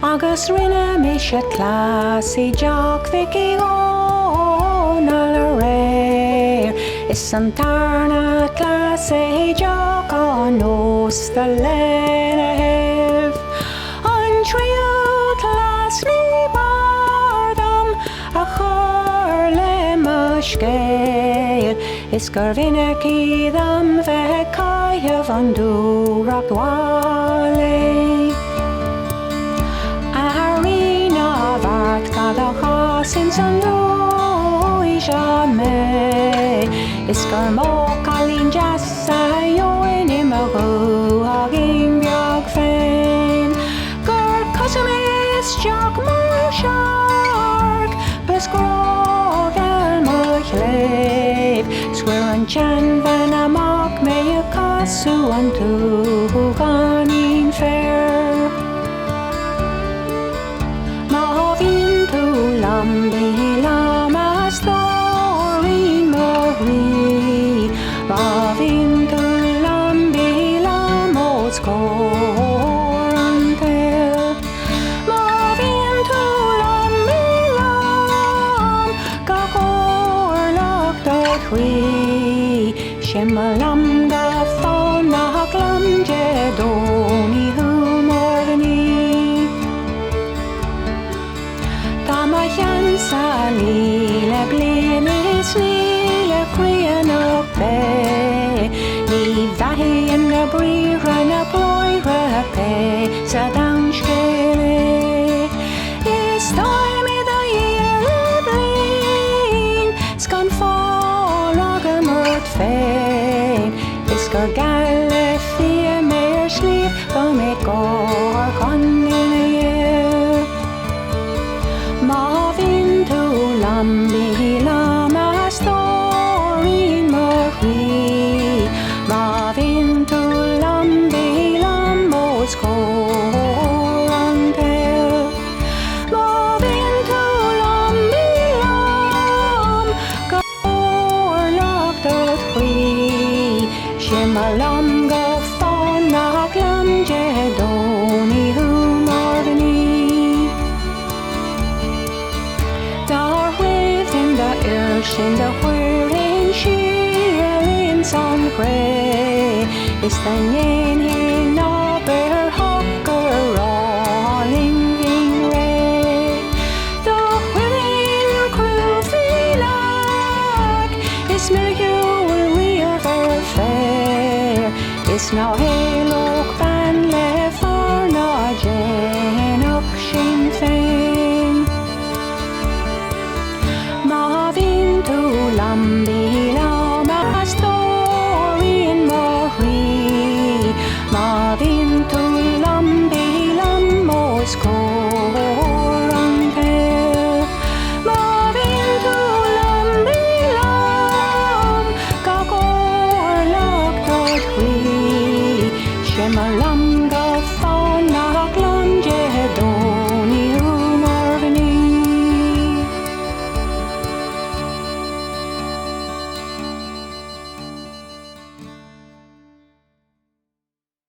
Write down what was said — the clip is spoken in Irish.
agus rinne mé se chlásí Jack Vicky óna le réir. Is an tarna clás é Jack an nós the lena hef. An trio clás ní bardam a chur le muscéil. Is gur vinne cídam bheith caiamh an dúrach dhálaí. Since I know is a me is gur mo calling just say yo in my go agin biag fein gur cosum is Jack more shark bes grog el mo chleb swear an chan van a mock me a casu an tu ganin fair. Lambi lama story Marie Bavin to lambi lamos corantel Bavin to lambi lam Gagor lock the tree Shemalam ga fauna glam jedoni humorni Sali le blinis ni le crian o pe Ni vahi in the brira na boira pe sa down skele Is time I the year blin Scan fall agamot fein Is gur galle fie mer sleep Go me gor con Lambi lama story Marie Marvin to lambi lamos corantel Marvin to lambi lam Gor lock the tree Shemalam go fauna glam jedoni humorni in the whirling shearing sun grey is the yin hin ober hocker rolling in ray the whirling crew feel like is mercure we ever fair it's now